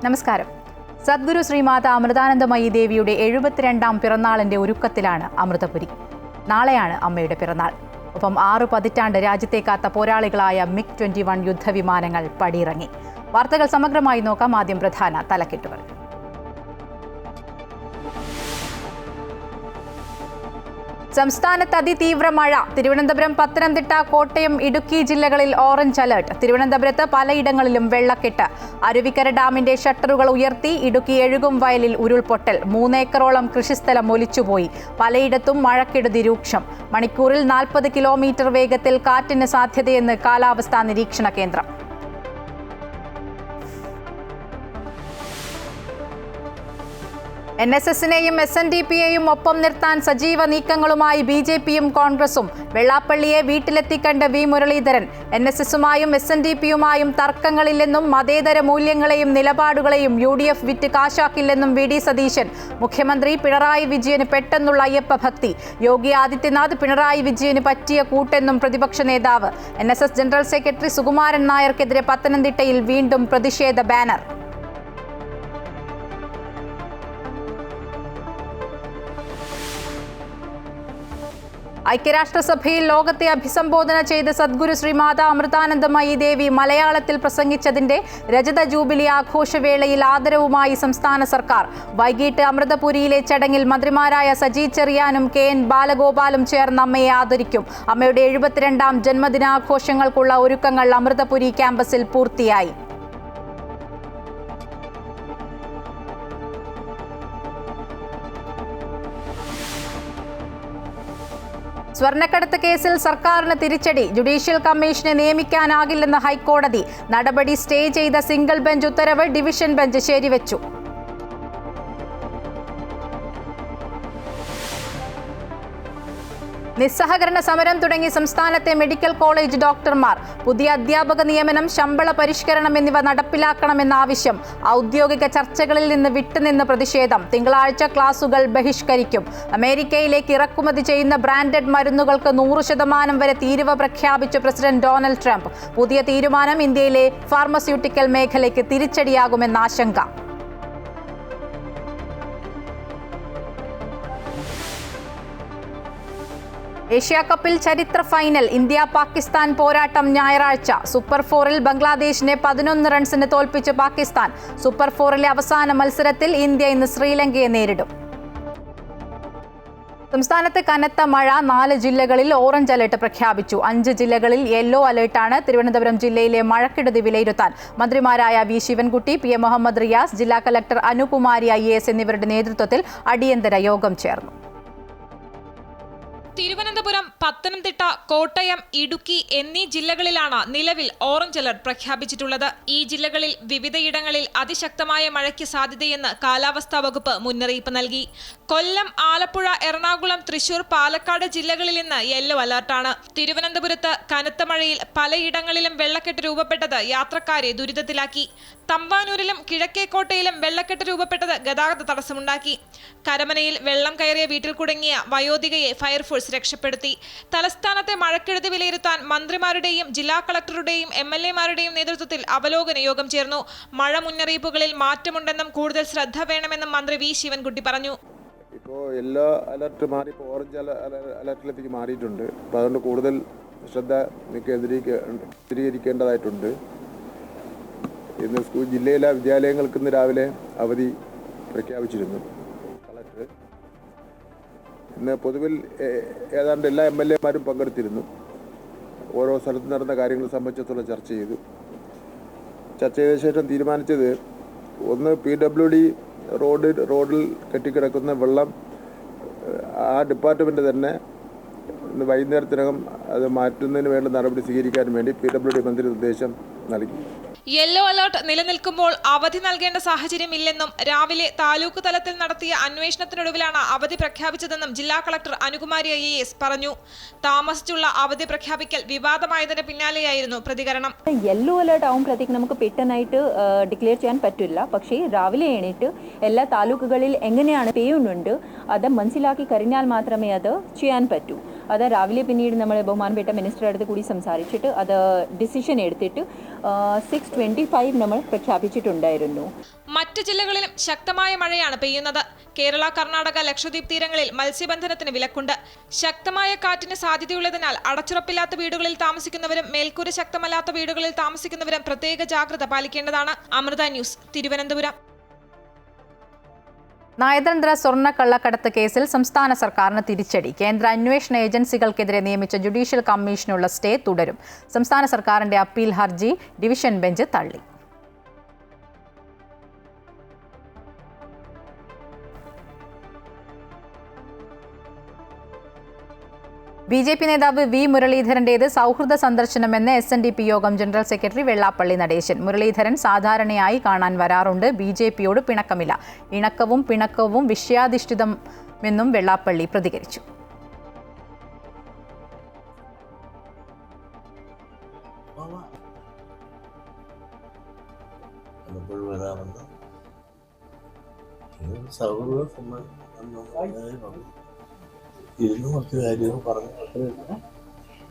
നമസ്കാരം. സദ്ഗുരു ശ്രീമാത അമൃതാനന്ദമയി ദേവിയുടെ 72ാം പിറന്നാളിന്റെ ഒരുക്കത്തിലാണ് അമൃതപുരി. നാളെയാണ് അമ്മയുടെ പിറന്നാൾ. ഒപ്പം 6 പതിറ്റാണ്ട് രാജ്യത്തെ കാത്ത പോരാളികളായ MiG-21 യുദ്ധവിമാനങ്ങൾ പടിയിറങ്ങി. വാർത്തകൾ സമഗ്രമായി നോക്കാം. ആദ്യം പ്രധാന തലക്കെട്ടുകൾ. സംസ്ഥാനത്ത് അതിതീവ്ര മഴ. തിരുവനന്തപുരം, പത്തനംതിട്ട, കോട്ടയം, ഇടുക്കി ജില്ലകളിൽ ഓറഞ്ച് അലർട്ട്. തിരുവനന്തപുരത്ത് പലയിടങ്ങളിലും വെള്ളക്കെട്ട്. അരുവിക്കര ഡാമിന്റെ ഷട്ടറുകൾ ഉയർത്തി. ഇടുക്കി എഴുകും വയലിൽ ഉരുൾപൊട്ടൽ. 3 ഏക്കറോളം കൃഷിസ്ഥലം ഒലിച്ചുപോയി. പലയിടത്തും മഴക്കെടുതി രൂക്ഷം. മണിക്കൂറിൽ 40 കിലോമീറ്റർ വേഗത്തിൽ കാറ്റിന് സാധ്യതയെന്ന് കാലാവസ്ഥാ നിരീക്ഷണ കേന്ദ്രം. NSSനെയും SNDPയെയും ഒപ്പം നിർത്താൻ സജീവ നീക്കങ്ങളുമായി BJPയും കോൺഗ്രസും. വെള്ളാപ്പള്ളിയെ വീട്ടിലെത്തിക്കണ്ട് വി മുരളീധരൻ. NSSുമായും SNDPയുമായും തർക്കങ്ങളില്ലെന്നും മതേതര മൂല്യങ്ങളെയും നിലപാടുകളെയും UDF വിറ്റ് കാശാക്കില്ലെന്നും VD സതീശൻ. മുഖ്യമന്ത്രി പിണറായി വിജയന് പെട്ടെന്നുള്ള അയ്യപ്പ ഭക്തി. യോഗി ആദിത്യനാഥ് പിണറായി വിജയന് പറ്റിയ കൂട്ടെന്നും പ്രതിപക്ഷ നേതാവ്. NSS ജനറൽ സെക്രട്ടറി സുകുമാരൻ നായർക്കെതിരെ പത്തനംതിട്ടയിൽ വീണ്ടും പ്രതിഷേധ ബാനർ. ഐക്യരാഷ്ട്രസഭയിൽ ലോകത്തെ അഭിസംബോധന ചെയ്ത് സദ്ഗുരു ശ്രീമാത അമൃതാനന്ദമയി ദേവി മലയാളത്തിൽ പ്രസംഗിച്ചതിന്റെ രജത ജൂബിലി ആഘോഷവേളയിൽ ആദരവുമായി സംസ്ഥാന സർക്കാർ. വൈകിട്ട് അമൃതപുരിയിലെ ചടങ്ങിൽ മന്ത്രിമാരായ സജി ചെറിയാനും KN ബാലഗോപാലും ചേർന്ന് അമ്മയെ ആദരിക്കും. അമ്മയുടെ 72ാം ജന്മദിനാഘോഷങ്ങൾക്കുള്ള ഒരുക്കങ്ങൾ അമൃതപുരി ക്യാമ്പസിൽ പൂർത്തിയായി. സ്വർണ്ണക്കടത്ത് കേസിൽ സർക്കാരിന് തിരിച്ചടി. ജുഡീഷ്യൽ കമ്മീഷനെ നിയമിക്കാനാകില്ലെന്ന് ഹൈക്കോടതി. നടപടി സ്റ്റേ ചെയ്ത സിംഗിൾ ബെഞ്ച് ഉത്തരവ് ഡിവിഷൻ ബെഞ്ച് ശരിവെച്ചു. നിസ്സഹകരണ സമരം തുടങ്ങി സംസ്ഥാനത്തെ മെഡിക്കൽ കോളേജ് ഡോക്ടർമാർ. പുതിയ അധ്യാപക നിയമനം, ശമ്പള പരിഷ്കരണം എന്നിവ നടപ്പിലാക്കണമെന്ന ആവശ്യം. ഔദ്യോഗിക ചർച്ചകളിൽ നിന്ന് വിട്ടുനിന്ന് പ്രതിഷേധം. തിങ്കളാഴ്ച ക്ലാസുകൾ ബഹിഷ്കരിക്കും. അമേരിക്കയിലേക്ക് ഇറക്കുമതി ചെയ്യുന്ന ബ്രാൻഡഡ് മരുന്നുകൾക്ക് 100% വരെ തീരുവ പ്രഖ്യാപിച്ച പ്രസിഡന്റ് ഡൊണാൾഡ് ട്രംപ്. പുതിയ തീരുമാനം ഇന്ത്യയിലെ ഫാർമസ്യൂട്ടിക്കൽ മേഖലയ്ക്ക് തിരിച്ചടിയാകുമെന്ന ആശങ്ക. ഏഷ്യാകപ്പിൽ ചരിത്ര ഫൈനൽ. ഇന്ത്യ-പാകിസ്ഥാൻ പോരാട്ടം ഞായറാഴ്ച. സൂപ്പർ 4-ൽ ബംഗ്ലാദേശിനെ 11 റൺസിന് തോൽപ്പിച്ച് പാകിസ്ഥാൻ. സൂപ്പർ 4-ലെ അവസാന മത്സരത്തിൽ ഇന്ത്യ ഇന്ന് ശ്രീലങ്കയെ നേരിടും. സംസ്ഥാനത്ത് കനത്ത മഴ. 4 ജില്ലകളിൽ ഓറഞ്ച് അലർട്ട് പ്രഖ്യാപിച്ചു. 5 ജില്ലകളിൽ യെല്ലോ അലർട്ടാണ്. തിരുവനന്തപുരം ജില്ലയിലെ മഴക്കെടുതി വിലയിരുത്താൻ മന്ത്രിമാരായ വി ശിവൻകുട്ടി, PM മുഹമ്മദ് റിയാസ്, ജില്ലാ കളക്ടർ അനുകുമാരി IAS എന്നിവരുടെ നേതൃത്വത്തിൽ അടിയന്തര യോഗം ചേർന്നു. തിരുവനന്തപുരം, പത്തനംതിട്ട, കോട്ടയം, ഇടുക്കി എന്നീ ജില്ലകളിലാണ് നിലവിൽ ഓറഞ്ച് അലർട്ട് പ്രഖ്യാപിച്ചിട്ടുള്ളത്. ഈ ജില്ലകളിൽ വിവിധയിടങ്ങളിൽ അതിശക്തമായ മഴയ്ക്ക് സാധ്യതയെന്ന് കാലാവസ്ഥാ വകുപ്പ് മുന്നറിയിപ്പ് നൽകി. കൊല്ലം, ആലപ്പുഴ, എറണാകുളം, തൃശൂർ, പാലക്കാട് ജില്ലകളിൽ ഇന്ന് യെല്ലോ അലർട്ടാണ്. തിരുവനന്തപുരത്ത് കനത്ത മഴയിൽ പലയിടങ്ങളിലും വെള്ളക്കെട്ട് രൂപപ്പെട്ടത് യാത്രക്കാരെ ദുരിതത്തിലാക്കി. തമ്പാനൂരിലും കിഴക്കേക്കോട്ടയിലും വെള്ളക്കെട്ട് രൂപപ്പെട്ടത് ഗതാഗത തടസ്സമുണ്ടാക്കി. കരമനയിൽ വെള്ളം കയറിയ വീട്ടിൽ കുടുങ്ങിയ വയോധികയെ ഫയർഫോഴ്സ് രക്ഷപ്പെടുത്തി. തലസ്ഥാനത്തെ മഴക്കെടുതി വിലയിരുത്താൻ മന്ത്രിമാരുടെയും ജില്ലാ കളക്ടറുടെയും MLA-മാരുടെയും നേതൃത്വത്തിൽ അവലോകന യോഗം ചേർന്നു. മഴ മുന്നറിയിപ്പുകളിൽ മാറ്റമുണ്ടെന്നും കൂടുതൽ ശ്രദ്ധ വേണമെന്നും മന്ത്രി വി ശിവൻകുട്ടി പറഞ്ഞു. ഇപ്പോൾ യെല്ലോ അലർട്ട് മാറി ഇപ്പോൾ ഓറഞ്ച് അലർട്ടിലേക്ക് മാറിയിട്ടുണ്ട്. അപ്പോൾ അതുകൊണ്ട് കൂടുതൽ ശ്രദ്ധ കേന്ദ്രീകരിക്കേണ്ടതായിട്ടുണ്ട്. ഇന്ന് ജില്ലയിലെ വിദ്യാലയങ്ങൾക്ക് ഇന്ന് രാവിലെ അവധി പ്രഖ്യാപിച്ചിരുന്നു കളക്ടർ. ഇന്ന് പൊതുവിൽ ഏതാണ്ട് എല്ലാ MLA-മാരും പങ്കെടുത്തിരുന്നു. ഓരോ സ്ഥലത്ത് നടന്ന കാര്യങ്ങൾ സംബന്ധിച്ചിടത്തോളം ചർച്ച ചെയ്ത ശേഷം തീരുമാനിച്ചത്, ഒന്ന് PWD റോഡിൽ കെട്ടിക്കിടക്കുന്ന വെള്ളം ആ ഡിപ്പാർട്ട്മെൻറ്റ് തന്നെ ഇന്ന് വൈകുന്നേരത്തിനകം അത് മാറ്റുന്നതിന് വേണ്ട നടപടി സ്വീകരിക്കാൻ വേണ്ടി PWD മന്ത്രി നിർദ്ദേശം നൽകി. യെല്ലോ അലർട്ട് നിലനിൽക്കുമ്പോൾ അവധി നൽകേണ്ട സാഹചര്യമില്ലെന്നും രാവിലെ താലൂക്ക് തലത്തിൽ നടത്തിയ അന്വേഷണത്തിനൊടുവിലാണ് അവധി പ്രഖ്യാപിച്ചതെന്നും ജില്ലാ കളക്ടർ അനുകുമാരി IAS പറഞ്ഞു. താമസിച്ചുള്ള അവധി പ്രഖ്യാപിക്കൽ വിവാദമായതിന് പിന്നാലെയായിരുന്നു പ്രതികരണം. യെല്ലോ അലർട്ട് ആവുമ്പോഴത്തേക്ക് നമുക്ക് പെട്ടെന്നായിട്ട് ഡിക്ലെയർ ചെയ്യാൻ പറ്റില്ല. പക്ഷേ രാവിലെ എണീറ്റ് എല്ലാ താലൂക്കുകളിൽ എങ്ങനെയാണ് പെയ്യുന്നുണ്ട് അത് മനസ്സിലാക്കി കഴിഞ്ഞാൽ മാത്രമേ അത് ചെയ്യാൻ പറ്റൂ. അത് രാവിലെ പിന്നീട് നമ്മൾ ബഹുമാനപ്പെട്ട മിനിസ്റ്ററുടെ അടുത്ത് കൂടി സംസാരിച്ചിട്ട് അത് ഡിസിഷൻ എടുത്തിട്ട് 6:25 നമ്മൾ പ്രഖ്യാപിച്ചിട്ടുണ്ടായിരുന്നു. മറ്റ് ജില്ലകളിലും ശക്തമായ മഴയാണ് പെയ്യുന്നത്. കേരള, കർണാടക, ലക്ഷദ്വീപ് തീരങ്ങളിൽ മത്സ്യബന്ധനത്തിന് വിലക്കുണ്ട്. ശക്തമായ കാറ്റിന് സാധ്യതയുള്ളതിനാൽ അടച്ചുറപ്പില്ലാത്ത വീടുകളിൽ താമസിക്കുന്നവരും മേൽക്കൂര ശക്തമല്ലാത്ത വീടുകളിൽ താമസിക്കുന്നവരും പ്രത്യേക ജാഗ്രത പാലിക്കേണ്ടതാണ്. അമൃത ന്യൂസ്, തിരുവനന്തപുരം. നയതന്ത്ര സ്വർണ്ണക്കള്ളക്കടത്ത് കേസിൽ സംസ്ഥാന സർക്കാരിന് തിരിച്ചടി. കേന്ദ്ര അന്വേഷണ ഏജൻസികൾക്കെതിരെ നിയമിച്ച ജുഡീഷ്യൽ കമ്മീഷനുള്ള സ്റ്റേ തുടരും. സംസ്ഥാന സർക്കാരിന്റെ അപ്പീൽ ഹർജി ഡിവിഷൻ ബെഞ്ച് തള്ളി. BJP നേതാവ് വി മുരളീധരന്റേത് സൗഹൃദ സന്ദർശനമെന്ന് SNDP യോഗം ജനറൽ സെക്രട്ടറി വെള്ളാപ്പള്ളി നടേശൻ. മുരളീധരൻ സാധാരണയായി കാണാൻ വരാറുണ്ട്. BJPയോട് പിണക്കമില്ല. ഇണക്കവും പിണക്കവും വിഷയാധിഷ്ഠിതമെന്നും വെള്ളാപ്പള്ളി പ്രതികരിച്ചു. ഇതിന് കുറച്ച് കാര്യങ്ങൾ പറഞ്ഞു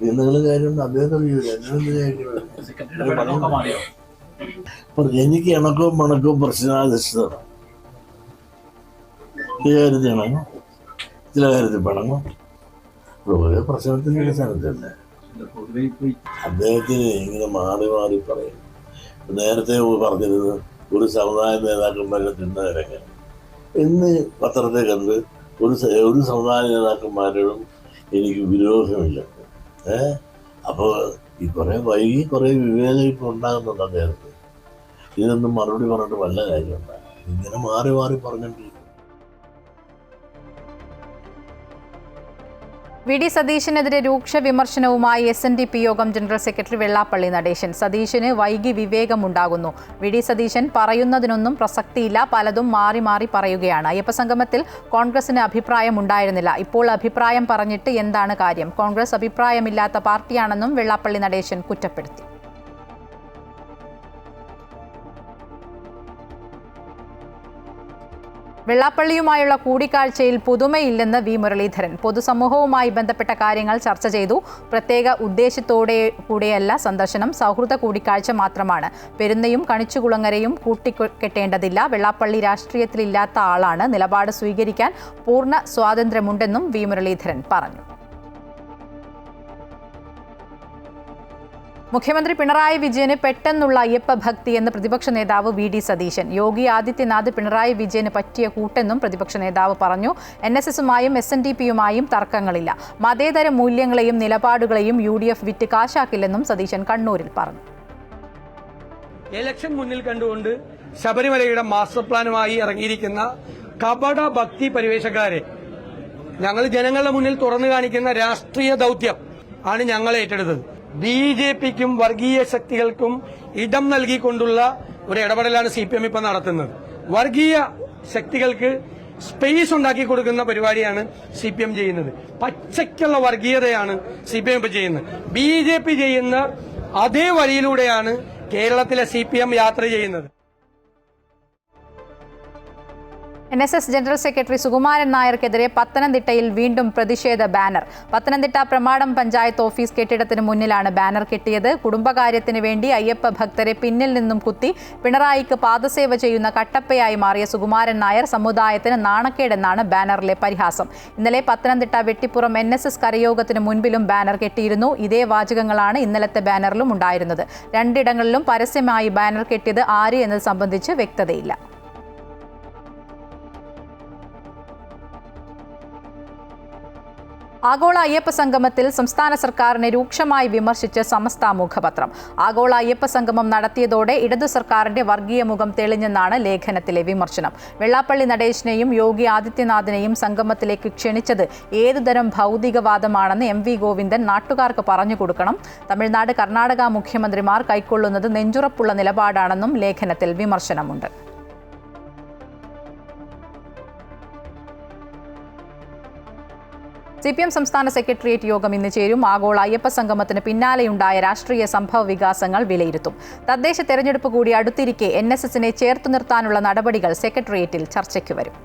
എന്തെങ്കിലും കാര്യമുണ്ട് അദ്ദേഹത്തെ എനിക്ക് ഇണക്കവും മണക്കവും പ്രശ്നാധിഷ്ഠിതമാണ്. ഈ കാര്യത്തിൽ ഇണങ്ങും, ചില കാര്യത്തിൽ പിണങ്ങും. ഓരോ പ്രശ്നത്തിൻ്റെ അടിസ്ഥാനത്തല്ലേ അദ്ദേഹത്തിന് ഇങ്ങനെ മാറി മാറി പറയും. നേരത്തെ പറഞ്ഞിരുന്നത് ഒരു സമുദായ നേതാക്കന്മാരെ തിന്നവരൊക്കെ ഇന്ന് പത്രത്തെ കണ്ട് ഒരു സമുദായ നേതാക്കന്മാരോടും എനിക്ക് വിരോധമില്ല. അപ്പോൾ ഈ കുറേ വൈകി കുറേ വിവേകം ഇപ്പോൾ ഉണ്ടാകുന്നുണ്ട് അദ്ദേഹത്തിന്. ഇതിനൊന്നും മറുപടി പറഞ്ഞിട്ട് വല്ല കാര്യമുണ്ട്. ഇങ്ങനെ മാറി മാറി പറഞ്ഞിട്ടില്ല. VD സതീശനെതിരെ രൂക്ഷ വിമർശനവുമായി SNDP യോഗം ജനറൽ സെക്രട്ടറി വെള്ളാപ്പള്ളി നടേശൻ. സതീശന് വൈകി വിവേകമുണ്ടാകുന്നു. VD സതീശൻ പറയുന്നതിനൊന്നും പ്രസക്തിയില്ല, പലതും മാറി മാറി പറയുകയാണ്. അയ്യപ്പസംഗമത്തിൽ കോൺഗ്രസിന് അഭിപ്രായമുണ്ടായിരുന്നില്ല. ഇപ്പോൾ അഭിപ്രായം പറഞ്ഞിട്ട് എന്താണ് കാര്യം? കോൺഗ്രസ് അഭിപ്രായമില്ലാത്ത പാർട്ടിയാണെന്നും വെള്ളാപ്പള്ളി നടേശൻ കുറ്റപ്പെടുത്തി. വെള്ളാപ്പള്ളിയുമായുള്ള കൂടിക്കാഴ്ചയിൽ പുതുമയില്ലെന്ന് വി മുരളീധരൻ. പൊതുസമൂഹവുമായി ബന്ധപ്പെട്ട കാര്യങ്ങൾ ചർച്ച ചെയ്തു. പ്രത്യേക ഉദ്ദേശത്തോടെ കൂടെയല്ല സന്ദർശനം, സൗഹൃദ കൂടിക്കാഴ്ച മാത്രമാണ്. പെരുന്നയും കണിച്ചുകുളങ്ങരയും കൂട്ടിക്കെട്ടേണ്ടതില്ല. വെള്ളാപ്പള്ളി രാഷ്ട്രീയത്തിലില്ലാത്ത ആളാണ്. നിലപാട് സ്വീകരിക്കാൻ പൂർണ്ണ സ്വാതന്ത്ര്യമുണ്ടെന്നും വി മുരളീധരൻ പറഞ്ഞു. മുഖ്യമന്ത്രി പിണറായി വിജയന് പെട്ടെന്നുള്ള അയ്യപ്പ ഭക്തി എന്ന് പ്രതിപക്ഷ നേതാവ് VD സതീശൻ. യോഗി ആദിത്യനാഥ് പിണറായി വിജയന് പറ്റിയ കൂട്ടെന്നും പ്രതിപക്ഷ നേതാവ് പറഞ്ഞു. NSSുമായും SNDPയുമായും തർക്കങ്ങളില്ല. മതേതര മൂല്യങ്ങളെയും നിലപാടുകളെയും UDF വിറ്റ് കാശാക്കില്ലെന്നും സതീശൻ കണ്ണൂരിൽ പറഞ്ഞു. ഇലക്ഷൻ മുന്നിൽ കണ്ടുകൊണ്ട് ശബരിമലയുടെ മാസ്റ്റർ പ്ലാനുമായി ഇറങ്ങിയിരിക്കുന്ന കപട ഭക്തി പരിവേഷക്കാരെ ഞങ്ങൾ ജനങ്ങളുടെ മുന്നിൽ തുറന്നു കാണിക്കുന്ന രാഷ്ട്രീയ ദൗത്യം ആണ് ഞങ്ങൾ ഏറ്റെടുത്തത്. BJPക്കും വർഗീയ ശക്തികൾക്കും ഇടം നൽകിക്കൊണ്ടുള്ള ഒരു ഇടപെടലാണ് CPM ഇപ്പം നടത്തുന്നത്. വർഗീയ ശക്തികൾക്ക് സ്പേസ് ഉണ്ടാക്കി കൊടുക്കുന്ന പരിപാടിയാണ് CPM ചെയ്യുന്നത്. പച്ചയ്ക്കുള്ള വർഗീയതയാണ് CPM ഇപ്പം ചെയ്യുന്നത്. BJP ചെയ്യുന്ന അതേ വഴിയിലൂടെയാണ് കേരളത്തിലെ CPM യാത്ര ചെയ്യുന്നത്. NSS ജനറൽ സെക്രട്ടറി സുകുമാരൻ നായർക്കെതിരെ പത്തനംതിട്ടയിൽ വീണ്ടും പ്രതിഷേധ ബാനർ. പത്തനംതിട്ട പ്രമാടം പഞ്ചായത്ത് ഓഫീസ് കെട്ടിടത്തിന് മുന്നിലാണ് ബാനർ കെട്ടിയത്. കുടുംബകാര്യത്തിന് വേണ്ടി അയ്യപ്പ ഭക്തരെ പിന്നിൽ നിന്നും കുത്തി പിണറായിക്ക് പാദസേവ ചെയ്യുന്ന കട്ടപ്പയായി മാറിയ സുകുമാരൻ നായർ സമുദായത്തിന് നാണക്കേടെന്നാണ് ബാനറിലെ പരിഹാസം. ഇന്നലെ പത്തനംതിട്ട വെട്ടിപ്പുറം NSS കരയോഗത്തിന് മുൻപിലും ബാനർ കെട്ടിയിരുന്നു. ഇതേ വാചകങ്ങളാണ് ഇന്നലത്തെ ബാനറിലും ഉണ്ടായിരുന്നത്. രണ്ടിടങ്ങളിലും പരസ്യമായി ബാനർ കെട്ടിയത് ആര് എന്നത് സംബന്ധിച്ച് വ്യക്തതയില്ല. ആഗോള അയ്യപ്പ സംഗമത്തിൽ സംസ്ഥാന സർക്കാരിനെ രൂക്ഷമായി വിമർശിച്ച് സമസ്ത മുഖപത്രം. ആഗോള അയ്യപ്പ സംഗമം നടത്തിയതോടെ ഇടതു സർക്കാരിന്റെ വർഗീയ മുഖം തെളിഞ്ഞെന്നാണ് ലേഖനത്തിലെ വിമർശനം. വെള്ളാപ്പള്ളി നടേശനെയും യോഗി ആദിത്യനാഥിനെയും സംഗമത്തിലേക്ക് ക്ഷണിച്ചത് ഏതുതരം ഭൗതികവാദമാണെന്ന് MV ഗോവിന്ദൻ നാട്ടുകാർക്ക് പറഞ്ഞു കൊടുക്കണം. തമിഴ്നാട്, കർണാടക മുഖ്യമന്ത്രിമാർ കൈക്കൊള്ളുന്നത് നെഞ്ചുറപ്പുള്ള നിലപാടാണെന്നും ലേഖനത്തിൽ വിമർശനമുണ്ട്. CPM സംസ്ഥാന സെക്രട്ടേറിയറ്റ് യോഗം ഇന്ന് ചേരും. ആഗോള അയ്യപ്പ സംഗമത്തിന് പിന്നാലെയുണ്ടായ രാഷ്ട്രീയ സംഭവ വികാസങ്ങൾ വിലയിരുത്തും. തദ്ദേശ തെരഞ്ഞെടുപ്പ് കൂടി അടുത്തിരിക്കെ NSSനെ ചേർത്തു നിർത്താനുള്ള നടപടികൾ സെക്രട്ടേറിയറ്റിൽ ചർച്ചയ്ക്ക് വരും.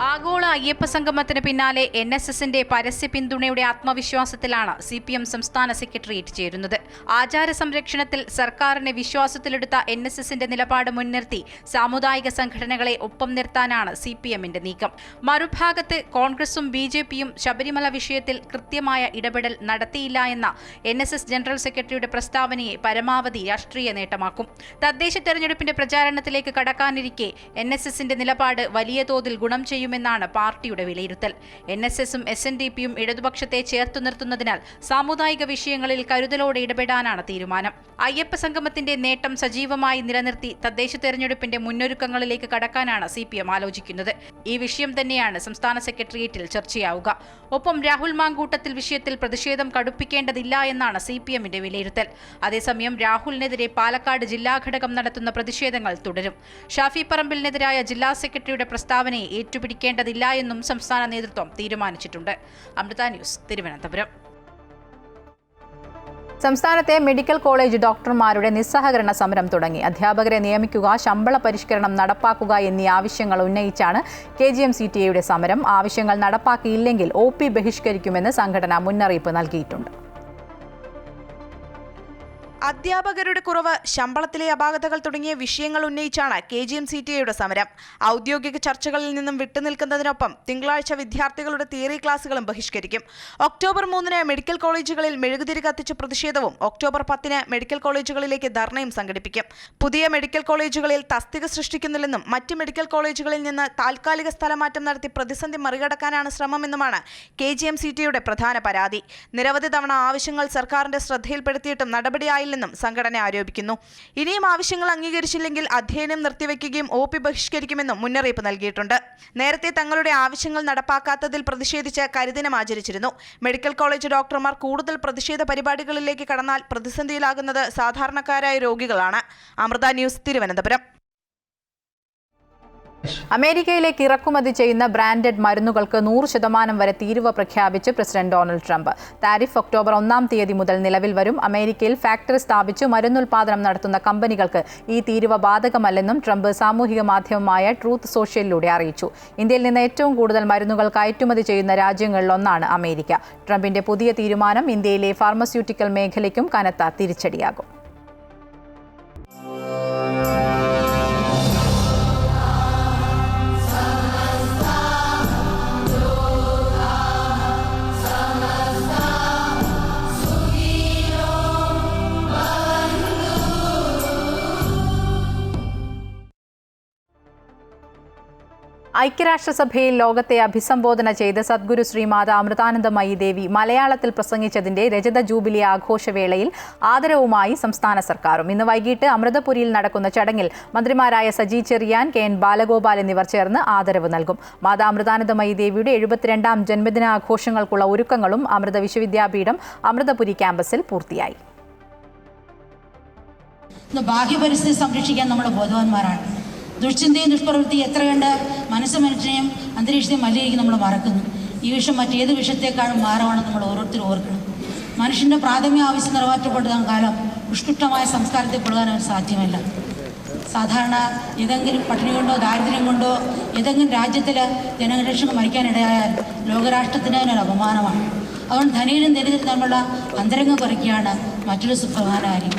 ആഗോള അയ്യപ്പ സംഗമത്തിന് പിന്നാലെ NSSന്റെ പരസ്യ പിന്തുണയുടെ ആത്മവിശ്വാസത്തിലാണ് CPM സംസ്ഥാന സെക്രട്ടേറിയറ്റ് ചേരുന്നത്. ആചാര സംരക്ഷണത്തിൽ സർക്കാരിനെ വിശ്വാസത്തിലെടുത്ത NSSന്റെ നിലപാട് മുൻനിർത്തി സാമുദായിക സംഘടനകളെ ഒപ്പം നിർത്താനാണ് CPMന്റെ നീക്കം. മറുഭാഗത്ത് കോൺഗ്രസും BJPയും ശബരിമല വിഷയത്തിൽ കൃത്യമായ ഇടപെടൽ നടത്തിയില്ല എന്ന NSS ജനറൽ സെക്രട്ടറിയുടെ പ്രസ്താവനയെ പരമാവധി രാഷ്ട്രീയ നേട്ടമാക്കും. തദ്ദേശ തെരഞ്ഞെടുപ്പിന്റെ പ്രചാരണത്തിലേക്ക് കടക്കാനിരിക്കെ NSSന്റെ നിലപാട് വലിയ തോതിൽ ഗുണം ചെയ്യുമെന്നാണ് പാർട്ടിയുടെ വിലയിരുത്തൽ. NSSും SNDPയും ഇടതുപക്ഷത്തെ ചേർത്തു നിർത്തുന്നതിനാൽ സാമുദായിക വിഷയങ്ങളിൽ കരുതലോടെ ഇടപെടാനാണ് തീരുമാനം. അയ്യപ്പ സംഗമത്തിന്റെ നേട്ടം സജീവമായി നിലനിർത്തി തദ്ദേശ തെരഞ്ഞെടുപ്പിന്റെ മുന്നൊരുക്കങ്ങളിലേക്ക് കടക്കാനാണ് CPM ആലോചിക്കുന്നത്. ഈ വിഷയം തന്നെയാണ് സംസ്ഥാന സെക്രട്ടേറിയറ്റിൽ ചർച്ചയാവുക. ഒപ്പം രാഹുൽ മാങ്കൂട്ടത്തിൽ വിഷയത്തിൽ പ്രതിഷേധം കടുപ്പിക്കേണ്ടതില്ല എന്നാണ് CPMന്റെ വിലയിരുത്തൽ. അതേസമയം രാഹുലിനെതിരെ പാലക്കാട് ജില്ലാ ഘടകം നടത്തുന്ന പ്രതിഷേധങ്ങൾ തുടരും. ഷാഫി പറമ്പിലിനെതിരായ ജില്ലാ സെക്രട്ടറിയുടെ പ്രസ്താവനയെ ഏറ്റുപിടിക്കേണ്ടതില്ല എന്നും സംസ്ഥാന നേതൃത്വം തീരുമാനിച്ചിട്ടുണ്ട്. അമൃത ന്യൂസ്, തിരുവനന്തപുരം. സംസ്ഥാനത്തെ മെഡിക്കൽ കോളേജ് ഡോക്ടർമാരുടെ നിസ്സഹകരണ സമരം തുടങ്ങി. അധ്യാപകരെ നിയമിക്കുക, ശമ്പള പരിഷ്കരണം നടപ്പാക്കുക എന്നീ ആവശ്യങ്ങൾ ഉന്നയിച്ചാണ് KGM-CTA സമരം. ആവശ്യങ്ങൾ നടപ്പാക്കിയില്ലെങ്കിൽ OP ബഹിഷ്കരിക്കുമെന്ന് സംഘടന മുന്നറിയിപ്പ് നൽകിയിട്ടുണ്ട്. അധ്യാപകരുടെ കുറവ്, ശമ്പളത്തിലെ അപാകതകൾ തുടങ്ങിയ വിഷയങ്ങൾ ഉന്നയിച്ചാണ് KGM-CTA സമരം. ഔദ്യോഗിക ചർച്ചകളിൽ നിന്നും വിട്ടുനിൽക്കുന്നതിനൊപ്പം തിങ്കളാഴ്ച വിദ്യാർത്ഥികളുടെ തിയറി ക്ലാസുകളും ബഹിഷ്കരിക്കും. ഒക്ടോബർ 3 മെഡിക്കൽ കോളേജുകളിൽ മെഴുകുതിരി കത്തിച്ച പ്രതിഷേധവും ഒക്ടോബർ 10 മെഡിക്കൽ കോളേജുകളിലേക്ക് ധർണയും സംഘടിപ്പിക്കും. പുതിയ മെഡിക്കൽ കോളേജുകളിൽ തസ്തിക സൃഷ്ടിക്കുന്നില്ലെന്നും മറ്റ് മെഡിക്കൽ കോളേജുകളിൽ നിന്ന് താൽക്കാലിക സ്ഥലമാറ്റം നടത്തി പ്രതിസന്ധി മറികടക്കാനാണ് ശ്രമമെന്നുമാണ് KGM-CTA പ്രധാന പരാതി. നിരവധി തവണ ആവശ്യങ്ങൾ സർക്കാരിന്റെ ശ്രദ്ധയിൽപ്പെടുത്തിയിട്ടും നടപടിയായി ും സംഘടന ആരോപിക്കുന്നു. ഇനിയും ആവശ്യങ്ങൾ അംഗീകരിച്ചില്ലെങ്കിൽ അധ്യയനം നിർത്തിവെക്കുകയും OP ബഹിഷ്കരിക്കുമെന്നും മുന്നറിയിപ്പ് നൽകിയിട്ടുണ്ട്. നേരത്തെ തങ്ങളുടെ ആവശ്യങ്ങൾ നടപ്പാക്കാത്തതിൽ പ്രതിഷേധിച്ച് കരിദിനം ആചരിച്ചിരുന്നു. മെഡിക്കൽ കോളേജ് ഡോക്ടർമാർ കൂടുതൽ പ്രതിഷേധ പരിപാടികളിലേക്ക് കടന്നാൽ പ്രതിസന്ധിയിലാകുന്നത് സാധാരണക്കാരായ രോഗികളാണ്. അമൃത ന്യൂസ്, തിരുവനന്തപുരം. അമേരിക്കയിലേക്ക് ഇറക്കുമതി ചെയ്യുന്ന ബ്രാൻഡഡ് മരുന്നുകൾക്ക് 100% വരെ തീരുവ പ്രഖ്യാപിച്ച് president Donald Trump. Tariff October 1 മുതൽ നിലവിൽ വരും. അമേരിക്കയിൽ ഫാക്ടറി സ്ഥാപിച്ച് മരുന്നുൽപാദനം നടത്തുന്ന കമ്പനികൾക്ക് ഈ തീരുവ ബാധകമല്ലെന്നും ട്രംപ് സാമൂഹിക മാധ്യമമായ ട്രൂത്ത് സോഷ്യലിലൂടെ അറിയിച്ചു. ഇന്ത്യയിൽ നിന്ന് ഏറ്റവും കൂടുതൽ മരുന്നുകൾ കയറ്റുമതി ചെയ്യുന്ന രാജ്യങ്ങളിലൊന്നാണ് അമേരിക്ക. ട്രംപിന്റെ പുതിയ തീരുമാനം ഇന്ത്യയിലെ ഫാർമസ്യൂട്ടിക്കൽ മേഖലയ്ക്കും കനത്ത തിരിച്ചടിയാകും. ഐക്യരാഷ്ട്രസഭയിൽ ലോകത്തെ അഭിസംബോധന ചെയ്ത് സദ്ഗുരു ശ്രീമാത അമൃതാനന്ദമയി ദേവി മലയാളത്തിൽ പ്രസംഗിച്ചതിന്റെ രജത ജൂബിലി ആഘോഷവേളയിൽ ആദരവുമായി സംസ്ഥാന സർക്കാരും. ഇന്ന് വൈകിട്ട് അമൃതപുരിയിൽ നടക്കുന്ന ചടങ്ങിൽ മന്ത്രിമാരായ സജി ചെറിയാൻ, KN ബാലഗോപാൽ എന്നിവർ ചേർന്ന് ആദരവ് നൽകും. മാതാ അമൃതാനന്ദമയി ദേവിയുടെ 72ാം ജന്മദിനാഘോഷങ്ങൾക്കുള്ള ഒരുക്കങ്ങളും അമൃത വിശ്വവിദ്യാപീഠം അമൃതപുരി ക്യാമ്പസിൽ പൂർത്തിയായി. ബാഹ്യപരിസ്ഥിതി സംരക്ഷിക്കാൻ നമ്മൾ ബോധവാന്മാരാണ്. ദുഷ്ചിന്തയും ദുഷ്പ്രവൃത്തിയും എത്ര കണ്ട് മനുഷ്യനെയും അന്തരീക്ഷത്തെയും മലിനീകരിക്കും നമ്മൾ മറക്കുന്നു. ഈ വിഷം മറ്റേത് വിഷത്തേക്കാളും മാറമാണ് നമ്മൾ ഓരോരുത്തരും ഓർക്കണം. മനുഷ്യൻ്റെ പ്രാഥമിക ആവശ്യം നിറവേറ്റപ്പെടുന്ന കാലം ഉത്കൃഷ്ടമായ സംസ്കാരത്തെ കൊള്ളുവാൻ സാധ്യമല്ല. സാധാരണ ഏതെങ്കിലും പട്ടിണി കൊണ്ടോ ദാരിദ്ര്യം കൊണ്ടോ ഏതെങ്കിലും രാജ്യത്തിൽ ജനലക്ഷങ്ങൾ മരിക്കാനിടയായാൽ ലോകരാഷ്ട്രത്തിന് ഒരു അപമാനമാണ്. അതുകൊണ്ട് ധനികരും ദരിദ്രരും തമ്മിലുള്ള അന്തരംഗം കുറയ്ക്കുകയാണ് മറ്റൊരു സുപ്രധാന കാര്യം.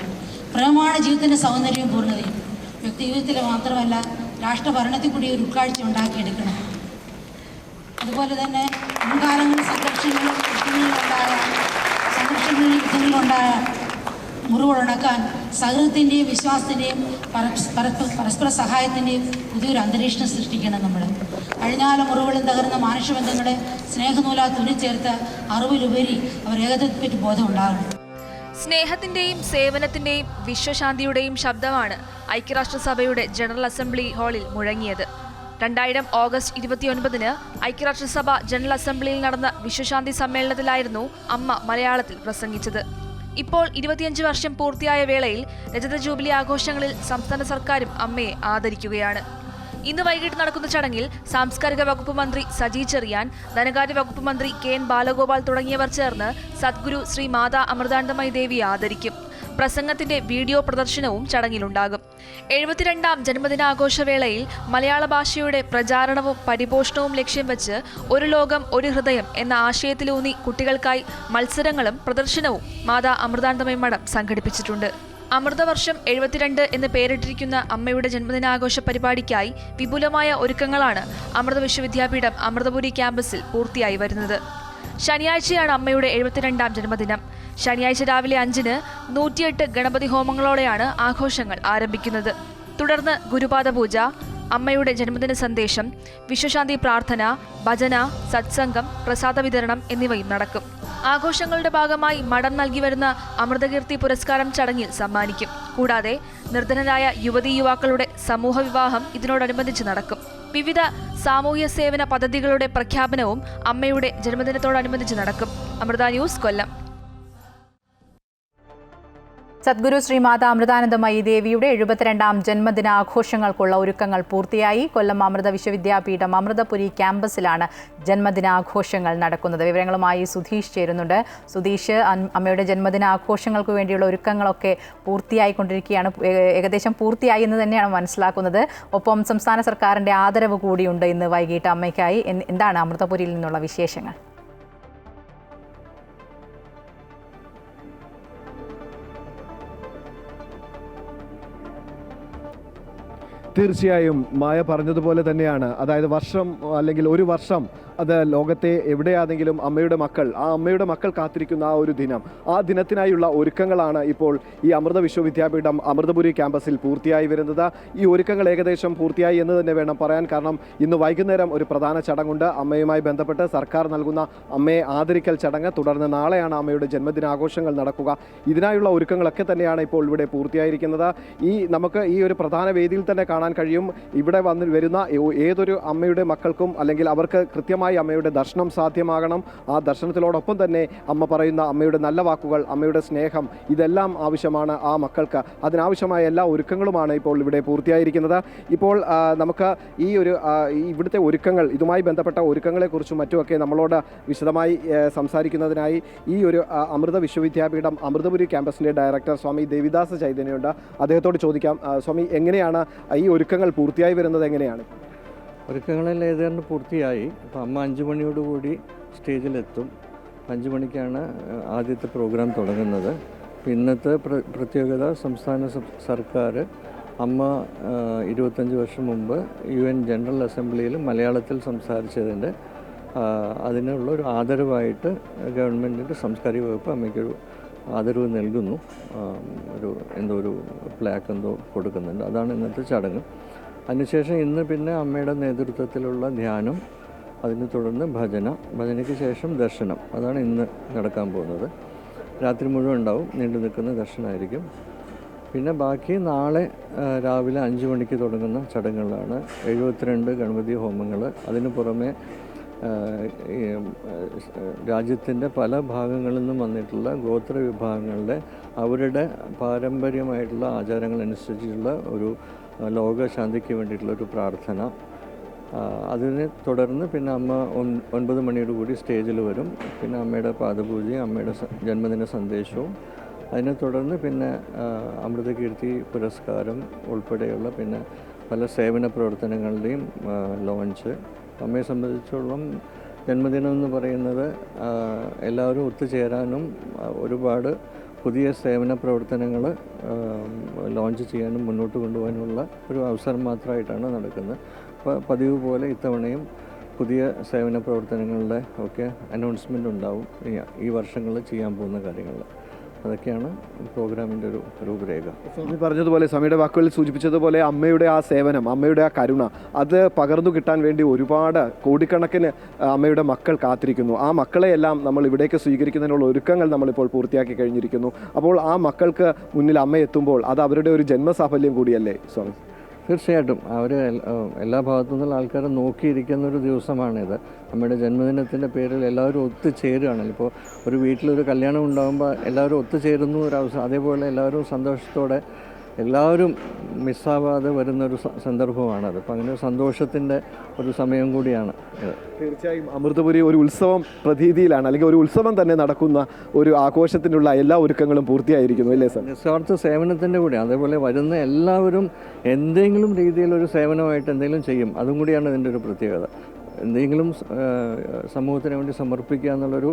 പ്രേമമാണ് ജീവിതത്തിൻ്റെ സൗന്ദര്യവും പൂർണ്ണതയും. വ്യക്തി ജീവിതത്തിൽ മാത്രമല്ല രാഷ്ട്രഭരണത്തിൽ കൂടി ഒരു ഉൾക്കാഴ്ച ഉണ്ടാക്കിയെടുക്കണം. അതുപോലെ തന്നെ മുൻകാലങ്ങളിൽ യുദ്ധങ്ങളിലുണ്ടായ മുറിവുണക്കാൻ സൗഹൃദത്തിൻ്റെയും വിശ്വാസത്തിൻ്റെയും പരസ്പര സഹായത്തിൻ്റെയും പുതിയൊരു അന്തരീക്ഷം സൃഷ്ടിക്കണം. നമ്മൾ കഴിഞ്ഞാലും മുറിവുകളും തകർന്ന മാനുഷ്യബന്ധങ്ങളെ സ്നേഹനൂലാ തുന്നിച്ചേർത്ത് അറിവിലുപരി അവർ ഏകത്വത്തെപ്പറ്റി ബോധം ഉണ്ടാകണം. സ്നേഹത്തിന്റെയും സേവനത്തിന്റെയും വിശ്വശാന്തിയുടെയും ശബ്ദമാണ് ഐക്യരാഷ്ട്രസഭയുടെ ജനറൽ അസംബ്ലി ഹാളിൽ മുഴങ്ങിയത്. 2000 ഓഗസ്റ്റ് 29 ഐക്യരാഷ്ട്രസഭ ജനറൽ അസംബ്ലിയിൽ നടന്ന വിശ്വശാന്തി സമ്മേളനത്തിലായിരുന്നു അമ്മ മലയാളത്തിൽ പ്രസംഗിച്ചത്. ഇപ്പോൾ 25 വർഷം പൂർത്തിയായ വേളയിൽ രജത ജൂബിലി ആഘോഷങ്ങളിൽ സംസ്ഥാന സർക്കാരും അമ്മയെ ആദരിക്കുകയാണ്. ഇന്ന് വൈകിട്ട് നടക്കുന്ന ചടങ്ങിൽ സാംസ്കാരിക വകുപ്പ് മന്ത്രി സജി ചെറിയാൻ, ധനകാര്യ വകുപ്പ് മന്ത്രി KN ബാലഗോപാൽ തുടങ്ങിയവർ ചേർന്ന് സദ്ഗുരു ശ്രീ മാതാ അമൃതാനന്ദമയി ദേവിയെ ആദരിക്കും. പ്രസംഗത്തിന്റെ വീഡിയോ പ്രദർശനവും ചടങ്ങിലുണ്ടാകും. 72ാം ജന്മദിനാഘോഷവേളയിൽ മലയാള ഭാഷയുടെ പ്രചാരണവും പരിപോഷണവും ലക്ഷ്യം വെച്ച് ഒരു ലോകം ഒരു ഹൃദയം എന്ന ആശയത്തിലൂന്നി കുട്ടികൾക്കായി മത്സരങ്ങളും പ്രദർശനവും മാതാ അമൃതാനന്ദമയി മഠം സംഘടിപ്പിച്ചിട്ടുണ്ട്. അമൃതവർഷം 72 എന്ന് പേരിട്ടിരിക്കുന്ന അമ്മയുടെ ജന്മദിനാഘോഷ പരിപാടിക്കായി വിപുലമായ ഒരുക്കങ്ങളാണ് അമൃത വിശ്വവിദ്യാപീഠം അമൃതപുരി ക്യാമ്പസിൽ പൂർത്തിയായി വരുന്നത്. ശനിയാഴ്ചയാണ് അമ്മയുടെ 72ാം ജന്മദിനം. ശനിയാഴ്ച രാവിലെ 5-ന് 108 ഗണപതി ഹോമങ്ങളോടെയാണ് ആഘോഷങ്ങൾ ആരംഭിക്കുന്നത്. തുടർന്ന് ഗുരുപാദ പൂജ, അമ്മയുടെ ജന്മദിന സന്ദേശം, വിശ്വശാന്തി പ്രാർത്ഥന, ഭജന, സത്സംഗം, പ്രസാദ വിതരണം എന്നിവയും നടക്കും. ആഘോഷങ്ങളുടെ ഭാഗമായി മഠം നൽകി വരുന്ന അമൃതകീർത്തി പുരസ്കാരം ചടങ്ങിൽ സമ്മാനിക്കും. കൂടാതെ നിർധനരായ യുവതീ യുവാക്കളുടെ സമൂഹ വിവാഹം ഇതിനോടനുബന്ധിച്ച് നടക്കും. വിവിധ സാമൂഹ്യ സേവന പദ്ധതികളുടെ പ്രഖ്യാപനവും അമ്മയുടെ ജന്മദിനത്തോടനുബന്ധിച്ച് നടക്കും. അമൃത ന്യൂസ്, കൊല്ലം. സദ്ഗുരു ശ്രീമാതാ അമൃതാനന്ദമയി ദേവിയുടെ 72ാം ജന്മദിനാഘോഷങ്ങൾക്കുള്ള ഒരുക്കങ്ങൾ പൂർത്തിയായി. കൊല്ലം അമൃത വിശ്വവിദ്യാപീഠം അമൃതപുരി ക്യാമ്പസിലാണ് ജന്മദിനാഘോഷങ്ങൾ നടക്കുന്നത്. വിവരങ്ങളുമായി സുധീഷ് ചേരുന്നുണ്ട്. സുധീഷ്, അമ്മയുടെ ജന്മദിനാഘോഷങ്ങൾക്ക് വേണ്ടിയുള്ള ഒരുക്കങ്ങളൊക്കെ പൂർത്തിയായിക്കൊണ്ടിരിക്കുകയാണ്, ഏകദേശം പൂർത്തിയായി എന്ന് തന്നെയാണ് മനസ്സിലാക്കുന്നത്. ഒപ്പം സംസ്ഥാന സർക്കാരിൻ്റെ ആദരവ് കൂടിയുണ്ട് ഇന്ന് വൈകിട്ട് അമ്മയ്ക്കായി. എന്താണ് അമൃതപുരിയിൽ നിന്നുള്ള വിശേഷങ്ങൾ? തീർച്ചയായും മായ പറഞ്ഞതുപോലെ തന്നെയാണ്. അതായത് വർഷം അല്ലെങ്കിൽ ഒരു വർഷം അത് ലോകത്തെ എവിടെയാണെങ്കിലും അമ്മയുടെ മക്കൾ കാത്തിരിക്കുന്ന ആ ഒരു ദിനം, ആ ദിനത്തിനായുള്ള ഒരുക്കങ്ങളാണ് ഇപ്പോൾ ഈ അമൃത വിശ്വവിദ്യാപീഠം അമൃതപുരി ക്യാമ്പസിൽ പൂർത്തിയായി വരുന്നത്. ഈ ഒരുക്കങ്ങൾ ഏകദേശം പൂർത്തിയായി എന്ന് തന്നെ വേണം പറയാൻ. കാരണം ഇന്ന് വൈകുന്നേരം ഒരു പ്രധാന ചടങ്ങുണ്ട്. അമ്മയുമായി ബന്ധപ്പെട്ട് സർക്കാർ നൽകുന്ന അമ്മയെ ആദരിക്കൽ ചടങ്ങ്. തുടർന്ന് നാളെയാണ് അമ്മയുടെ ജന്മദിനാഘോഷങ്ങൾ നടക്കുക. ഇതിനായുള്ള ഒരുക്കങ്ങളൊക്കെ തന്നെയാണ് ഇപ്പോൾ ഇവിടെ പൂർത്തിയായിരിക്കുന്നത്. നമുക്ക് ഈ ഒരു പ്രധാന വേദിയിൽ തന്നെ കാണാൻ കഴിയും. ഇവിടെ വരുന്ന ഏതൊരു അമ്മയുടെ മക്കൾക്കും അല്ലെങ്കിൽ അവർക്ക് കൃത്യമായി അമ്മയുടെ ദർശനം സാധ്യമാകണം. ആ ദർശനത്തിനോടൊപ്പം തന്നെ അമ്മ പറയുന്ന അമ്മയുടെ നല്ല വാക്കുകൾ, അമ്മയുടെ സ്നേഹം, ഇതെല്ലാം ആവശ്യമാണ് ആ മക്കൾക്ക്. അതിനാവശ്യമായ എല്ലാ ഒരുക്കങ്ങളുമാണ് ഇപ്പോൾ ഇവിടെ പൂർത്തിയായിരിക്കുന്നത്. ഇപ്പോൾ നമുക്ക് ഇവിടുത്തെ ഒരുക്കങ്ങൾ, ഇതുമായി ബന്ധപ്പെട്ട ഒരുക്കങ്ങളെക്കുറിച്ചും മറ്റുമൊക്കെ നമ്മളോട് വിശദമായി സംസാരിക്കുന്നതിനായി ഈ ഒരു അമൃത വിശ്വവിദ്യാപീഠം അമൃതപുരി ക്യാമ്പസിൻ്റെ ഡയറക്ടർ സ്വാമി ദേവിദാസ് ചൈതന്യയുണ്ട്. അദ്ദേഹത്തോട് ചോദിക്കാം, സ്വാമി, എങ്ങനെയാണ് ഈ ഒരുക്കങ്ങൾ പൂർത്തിയായി വരുന്നത്? എങ്ങനെയാണ് ഒരുക്കങ്ങളെല്ലാം ഏതാണ്ട് പൂർത്തിയായി. അപ്പോൾ അമ്മ 5 മണിയോടുകൂടി സ്റ്റേജിലെത്തും. 5 മണിക്കാണ് ആദ്യത്തെ പ്രോഗ്രാം തുടങ്ങുന്നത്. ഇന്നത്തെ പ്രത്യേകത, സംസ്ഥാന സർക്കാർ അമ്മ 25 വർഷം മുമ്പ് UN ജനറൽ അസംബ്ലിയിൽ മലയാളത്തിൽ സംസാരിച്ചതിൻ്റെ അതിനുള്ളൊരു ആദരവായിട്ട് ഗവൺമെൻറ്റിൻ്റെ സാംസ്കാരിക വകുപ്പ് അമ്മയ്ക്കൊരു ആദരവ് നൽകുന്നു. ഒരു പ്ലാക്ക് കൊടുക്കുന്നുണ്ട്. അതാണ് ഇന്നത്തെ ചടങ്ങ്. അതിനുശേഷം ഇന്ന് പിന്നെ അമ്മയുടെ നേതൃത്വത്തിലുള്ള ധ്യാനം, അതിനെ തുടർന്ന് ഭജനയ്ക്ക് ശേഷം ദർശനം. അതാണ് ഇന്ന് നടക്കാൻ പോകുന്നത്. രാത്രി മുഴുവൻ ഉണ്ടാവും, നീണ്ടു നിൽക്കുന്ന ദർശനമായിരിക്കും. പിന്നെ ബാക്കി നാളെ രാവിലെ 5 മണിക്ക് തുടങ്ങുന്ന ചടങ്ങുകളാണ്. 72 ഗണപതി ഹോമങ്ങൾ. അതിന് പുറമെ രാജ്യത്തിൻ്റെ പല ഭാഗങ്ങളിൽ നിന്നും വന്നിട്ടുള്ള ഗോത്ര വിഭാഗങ്ങളുടെ അവരുടെ പാരമ്പര്യമായിട്ടുള്ള ആചാരങ്ങളനുസരിച്ചുള്ള ഒരു ലോകശാന്തിക്ക് വേണ്ടിയിട്ടുള്ളൊരു പ്രാർത്ഥന. അതിനെ തുടർന്ന് പിന്നെ അമ്മ 9 മണിയോടുകൂടി സ്റ്റേജിൽ വരും. പിന്നെ അമ്മയുടെ പാദപൂജയും അമ്മയുടെ ജന്മദിന സന്ദേശവും. അതിനെ തുടർന്ന് പിന്നെ അമൃതകീർത്തി പുരസ്കാരം ഉൾപ്പെടെയുള്ള പിന്നെ പല സേവന പ്രവർത്തനങ്ങളുടെയും ലോഞ്ച്. അമ്മയെ സംബന്ധിച്ചോളം ജന്മദിനം എന്ന് പറയുന്നത് എല്ലാവരും ഒത്തുചേരാനും ഒരുപാട് പുതിയ സേവന പ്രവർത്തനങ്ങൾ ലോഞ്ച് ചെയ്യാനും മുന്നോട്ട് കൊണ്ടുപോകാനുള്ള ഒരു അവസരം മാത്രമായിട്ടാണ് നടക്കുന്നത്. അപ്പോൾ പതിവ് പോലെ ഇത്തവണയും പുതിയ സേവന പ്രവർത്തനങ്ങളുടെ ഒക്കെ അനൗൺസ്മെൻ്റ് ഉണ്ടാവും ഈ വർഷങ്ങളിൽ ചെയ്യാൻ പോകുന്ന കാര്യങ്ങൾ. അതൊക്കെയാണ് പ്രോഗ്രാമിൻ്റെ ഒരു രൂപരേഖ. സ്വാമി പറഞ്ഞതുപോലെ, സ്വാമിയുടെ വാക്കുകളിൽ സൂചിപ്പിച്ചതുപോലെ, അമ്മയുടെ ആ സേവനം, അമ്മയുടെ ആ കരുണ, അത് പകർന്നു കിട്ടാൻ വേണ്ടി ഒരുപാട് കോടിക്കണക്കിന് അമ്മയുടെ മക്കൾ കാത്തിരിക്കുന്നു. ആ മക്കളെയെല്ലാം നമ്മൾ ഇവിടേക്ക് സ്വീകരിക്കുന്നതിനുള്ള ഒരുക്കങ്ങൾ നമ്മളിപ്പോൾ പൂർത്തിയാക്കി കഴിഞ്ഞിരിക്കുന്നു. അപ്പോൾ ആ മക്കൾക്ക് മുന്നിൽ അമ്മ എത്തുമ്പോൾ അത് അവരുടെ ഒരു ജന്മസാഫല്യം കൂടിയല്ലേ സ്വാമി? തീർച്ചയായിട്ടും അവർ എല്ലാ ഭാഗത്തു നിന്നുള്ള ആൾക്കാരെ നോക്കിയിരിക്കുന്നൊരു ദിവസമാണിത്. നമ്മുടെ ജന്മദിനത്തിൻ്റെ പേരിൽ എല്ലാവരും ഒത്തുചേരുകയാണ്. ഇപ്പോൾ ഒരു വീട്ടിലൊരു കല്യാണം ഉണ്ടാകുമ്പോൾ എല്ലാവരും ഒത്തുചേരുന്നു ഒരവസരം. അതേപോലെ എല്ലാവരും സന്തോഷത്തോടെ എല്ലാവരും മിസ്സാവാതെ വരുന്നൊരു സന്ദർഭമാണത്. അപ്പം അങ്ങനെ ഒരു സന്തോഷത്തിൻ്റെ ഒരു സമയം കൂടിയാണ് ഇത്. തീർച്ചയായും അമൃതപുരി ഒരു ഉത്സവം പ്രതീതിയിലാണ്, അല്ലെങ്കിൽ ഒരു ഉത്സവം തന്നെ നടക്കുന്ന ഒരു ആഘോഷത്തിനുള്ള എല്ലാ ഒരുക്കങ്ങളും പൂർത്തിയായിരിക്കുന്നു അല്ലേ സർ? നിസ്വാർത്ഥ സേവനത്തിൻ്റെ കൂടി, അതേപോലെ വരുന്ന എല്ലാവരും എന്തെങ്കിലും രീതിയിലൊരു സേവനമായിട്ട് എന്തെങ്കിലും ചെയ്യും. അതും കൂടിയാണ് ഇതിൻ്റെ ഒരു പ്രത്യേകത. എന്തെങ്കിലും സമൂഹത്തിന് വേണ്ടി സമർപ്പിക്കുക എന്നുള്ളൊരു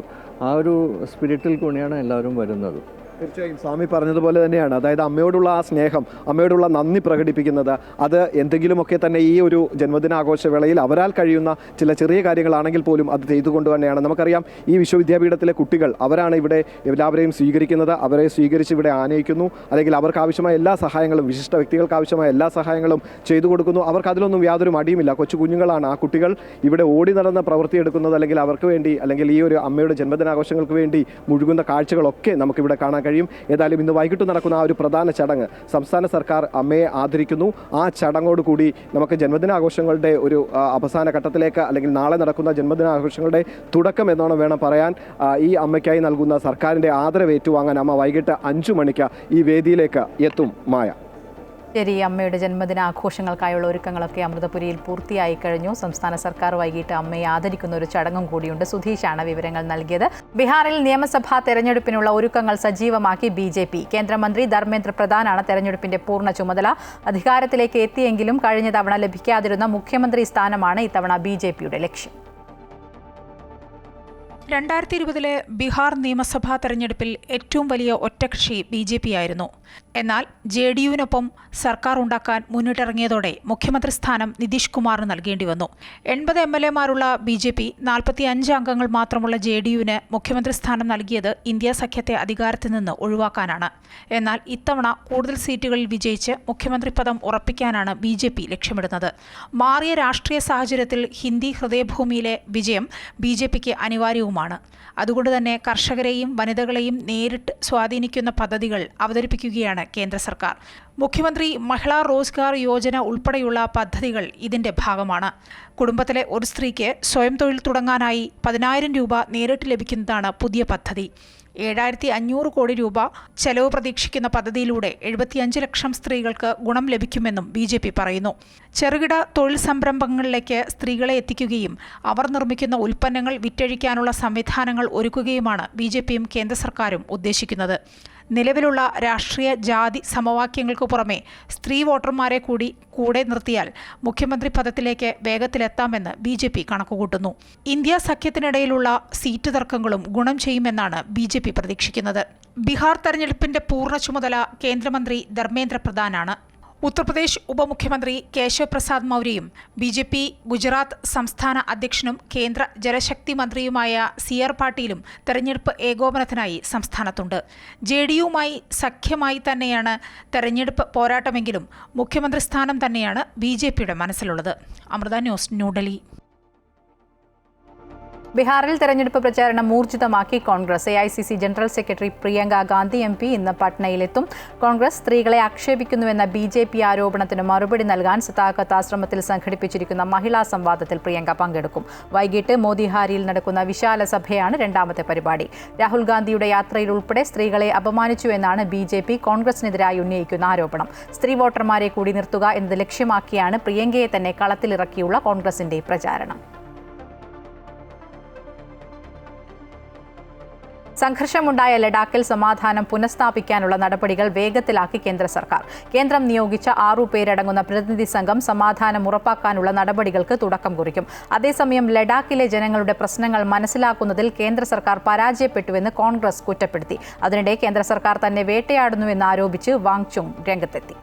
ആ ഒരു സ്പിരിറ്റിൽ കൂടിയാണ് എല്ലാവരും വരുന്നത്. തീർച്ചയായും സ്വാമി പറഞ്ഞതുപോലെ തന്നെയാണ്, അതായത് അമ്മയോടുള്ള ആ സ്നേഹം, അമ്മയോടുള്ള നന്ദി പ്രകടിപ്പിക്കുന്നത്, അത് എന്തെങ്കിലുമൊക്കെ തന്നെ ഈ ഒരു ജന്മദിനാഘോഷവേളയിൽ അവരാൽ കഴിയുന്ന ചില ചെറിയ കാര്യങ്ങളാണെങ്കിൽ പോലും അത് ചെയ്തുകൊണ്ട് തന്നെയാണ്. നമുക്കറിയാം ഈ വിശ്വവിദ്യാപീഠത്തിലെ കുട്ടികൾ അവരാണ് ഇവിടെ എല്ലാവരെയും സ്വീകരിക്കുന്നത്, അവരെ സ്വീകരിച്ച് ഇവിടെ ആനയിക്കുന്നു, അല്ലെങ്കിൽ അവർക്ക് ആവശ്യമായ എല്ലാ സഹായങ്ങളും, വിശിഷ്ട വ്യക്തികൾക്ക് ആവശ്യമായ എല്ലാ സഹായങ്ങളും ചെയ്തു കൊടുക്കുന്നു. അവർക്ക് അതിലൊന്നും യാതൊരു മടിയുമില്ല. കൊച്ചു കുഞ്ഞുങ്ങളാണ് ആ കുട്ടികൾ ഇവിടെ ഓടി നടന്ന് പ്രവൃത്തിയെടുക്കുന്നത്, അല്ലെങ്കിൽ അവർക്ക് വേണ്ടി, അല്ലെങ്കിൽ ഈ ഒരു അമ്മയുടെ ജന്മദിനാഘോഷങ്ങൾക്ക് വേണ്ടി മുഴുകുന്ന കാഴ്ചകളൊക്കെ നമുക്കിവിടെ കാണാൻ കഴിയും. ഏതായാലും ഇന്ന് വൈകിട്ട് നടക്കുന്ന ആ ഒരു പ്രധാന ചടങ്ങ്, സംസ്ഥാന സർക്കാർ അമ്മയെ ആദരിക്കുന്നു. ആ ചടങ്ങോടുകൂടി നമുക്ക് ജന്മദിനാഘോഷങ്ങളുടെ ഒരു അവസാന ഘട്ടത്തിലേക്ക്, അല്ലെങ്കിൽ നാളെ നടക്കുന്ന ജന്മദിനാഘോഷങ്ങളുടെ തുടക്കം എന്നോണം വേണം പറയാൻ. ഈ അമ്മയ്ക്കായി നൽകുന്ന സർക്കാരിൻ്റെ ആദരവ് ഏറ്റുവാങ്ങാൻ അമ്മ വൈകിട്ട് 5 മണിക്ക് ഈ വേദിയിലേക്ക് എത്തും. മായ. ശരി, അമ്മയുടെ ജന്മദിനാഘോഷങ്ങൾക്കായുള്ള ഒരുക്കങ്ങളൊക്കെ അമൃതപുരിയിൽ പൂർത്തിയായി കഴിഞ്ഞു. സംസ്ഥാന സർക്കാർ വൈകിട്ട് അമ്മയെ ആദരിക്കുന്ന ഒരു ചടങ്ങും കൂടിയുണ്ട്. സുധീഷാണ് വിവരങ്ങൾ നൽകിയത്. ബീഹാറിൽ നിയമസഭാ തെരഞ്ഞെടുപ്പിനുള്ള ഒരുക്കങ്ങൾ സജീവമാക്കി BJP. കേന്ദ്രമന്ത്രി ധർമ്മേന്ദ്ര പ്രധാനാണ് തെരഞ്ഞെടുപ്പിന്റെ പൂർണ്ണ ചുമതല. അധികാരത്തിലേക്ക് എത്തിയെങ്കിലും കഴിഞ്ഞ തവണ ലഭിക്കാതിരുന്ന മുഖ്യമന്ത്രി സ്ഥാനമാണ് ഇത്തവണ BJPയുടെ ലക്ഷ്യം. 2020 ബീഹാർ നിയമസഭാ തെരഞ്ഞെടുപ്പിൽ ഏറ്റവും വലിയ ഒറ്റകക്ഷി BJP ആയിരുന്നു. എന്നാൽ JDUവിനൊപ്പം സർക്കാർ ഉണ്ടാക്കാൻ മുന്നിട്ടിറങ്ങിയതോടെ മുഖ്യമന്ത്രി സ്ഥാനം നിതീഷ് കുമാറിന് നൽകേണ്ടി വന്നു. 80 MLAമാരുള്ള BJP 45 അംഗങ്ങൾ മാത്രമുള്ള JDUവിന് മുഖ്യമന്ത്രി സ്ഥാനം നൽകിയത് ഇന്ത്യ സഖ്യത്തെ അധികാരത്തിൽ നിന്ന് ഒഴിവാക്കാനാണ്. എന്നാൽ ഇത്തവണ കൂടുതൽ സീറ്റുകളിൽ വിജയിച്ച് മുഖ്യമന്ത്രി പദം ഉറപ്പിക്കാനാണ് BJP ലക്ഷ്യമിടുന്നത്. മാറിയ രാഷ്ട്രീയ സാഹചര്യത്തിൽ ഹിന്ദി ഹൃദയഭൂമിയിലെ വിജയം BJPക്ക് അനിവാര്യവുമാണ്. അതുകൊണ്ട് തന്നെ കർഷകരെയും വനിതകളെയും നേരിട്ട് സ്വാധീനിക്കുന്ന പദ്ധതികൾ അവതരിപ്പിക്കുകയാണ് കേന്ദ്ര സർക്കാർ. മുഖ്യമന്ത്രി മഹിളാ റോസ്ഗാർ യോജന ഉൾപ്പെടെയുള്ള പദ്ധതികൾ ഇതിന്റെ ഭാഗമാണ്. കുടുംബത്തിലെ ഒരു സ്ത്രീക്ക് സ്വയം തൊഴിൽ തുടങ്ങാനായി 10,000 രൂപ നേരിട്ട് ലഭിക്കുന്നതാണ് പുതിയ പദ്ധതി. 7,500 കോടി രൂപ ചെലവ് പ്രതീക്ഷിക്കുന്ന പദ്ധതിയിലൂടെ 75 ലക്ഷം സ്ത്രീകൾക്ക് ഗുണം ലഭിക്കുമെന്നും BJP പറയുന്നു. ചെറുകിട തൊഴിൽ സംരംഭങ്ങളിലേക്ക് സ്ത്രീകളെ എത്തിക്കുകയും അവർ നിർമ്മിക്കുന്ന ഉൽപ്പന്നങ്ങൾ വിറ്റഴിക്കാനുള്ള സംവിധാനങ്ങൾ ഒരുക്കുകയുമാണ് BJPയും കേന്ദ്ര സർക്കാരും ഉദ്ദേശിക്കുന്നത്. നിലവിലുള്ള രാഷ്ട്രീയ ജാതി സമവാക്യങ്ങൾക്ക് പുറമെ സ്ത്രീ വോട്ടർമാരെ കൂടെ നിർത്തിയാൽ മുഖ്യമന്ത്രി പദത്തിലേക്ക് വേഗത്തിലെത്താമെന്ന് BJP കണക്കുകൂട്ടുന്നു. ഇന്ത്യ സഖ്യത്തിനിടയിലുള്ള സീറ്റ് തർക്കങ്ങളും ഗുണം ചെയ്യുമെന്നാണ് BJP പ്രതീക്ഷിക്കുന്നത്. ബീഹാർ തെരഞ്ഞെടുപ്പിന്റെ പൂർണ്ണ ചുമതല കേന്ദ്രമന്ത്രി ധർമ്മേന്ദ്ര പ്രധാനാണ്. ഉത്തർപ്രദേശ് ഉപമുഖ്യമന്ത്രി കേശവ് പ്രസാദ് മൗര്യയും BJP ഗുജറാത്ത് സംസ്ഥാന അധ്യക്ഷനും കേന്ദ്ര ജലശക്തി മന്ത്രിയുമായ CR പാട്ടീലും തെരഞ്ഞെടുപ്പ് ഏകോപനത്തിനായി സംസ്ഥാനത്തുണ്ട്. JDUവുമായി സഖ്യമായി തന്നെയാണ് തെരഞ്ഞെടുപ്പ് പോരാട്ടമെങ്കിലും മുഖ്യമന്ത്രി സ്ഥാനം തന്നെയാണ് BJPയുടെ മനസ്സിലുള്ളത്. അമൃത ന്യൂസ്, ന്യൂഡൽഹി. ബീഹാറിൽ തെരഞ്ഞെടുപ്പ് പ്രചാരണം ഊർജിതമാക്കി Congress. AICC general secretary Priyanka Gandhi MP ഇന്ന് പട്നയിലെത്തും. കോൺഗ്രസ് സ്ത്രീകളെ ആക്ഷേപിക്കുന്നുവെന്ന BJP ആരോപണത്തിന് മറുപടി നൽകാൻ സതാകത്ത് ആശ്രമത്തിൽ സംഘടിപ്പിച്ചിരിക്കുന്ന മഹിളാ സംവാദത്തിൽ പ്രിയങ്ക പങ്കെടുക്കും. വൈകിട്ട് മോദിഹാരിയിൽ നടക്കുന്ന വിശാല സഭയാണ് രണ്ടാമത്തെ പരിപാടി. രാഹുൽ ഗാന്ധിയുടെ യാത്രയിൽ ഉൾപ്പെടെ സ്ത്രീകളെ അപമാനിച്ചുവെന്നാണ് BJP കോൺഗ്രസിനെതിരായി ഉന്നയിക്കുന്ന ആരോപണം. സ്ത്രീ വോട്ടർമാരെ കൂടി നിർത്തുക എന്നത് ലക്ഷ്യമാക്കിയാണ് പ്രിയങ്കയെ തന്നെ കളത്തിലിറക്കിയുള്ള കോൺഗ്രസിന്റെ പ്രചാരണം. സംഘർഷമുണ്ടായ ലഡാക്കിൽ സമാധാനം പുനഃസ്ഥാപിക്കാനുള്ള നടപടികൾ വേഗത്തിലാക്കി കേന്ദ്ര സർക്കാർ. കേന്ദ്രം നിയോഗിച്ച 6 പേരടങ്ങുന്ന പ്രതിനിധി സംഘം സമാധാനം ഉറപ്പാക്കാനുള്ള നടപടികൾക്ക് തുടക്കം കുറിക്കും. അതേസമയം ലഡാക്കിലെ ജനങ്ങളുടെ പ്രശ്നങ്ങൾ മനസ്സിലാക്കുന്നതിൽ കേന്ദ്ര സർക്കാർ പരാജയപ്പെട്ടുവെന്ന് കോൺഗ്രസ് കുറ്റപ്പെടുത്തി. അതിനിടെ കേന്ദ്ര സർക്കാർ തന്നെ വേട്ടയാടുന്നുവെന്ന് ആരോപിച്ച് വാങ്ചുങ് രംഗത്തെത്തി.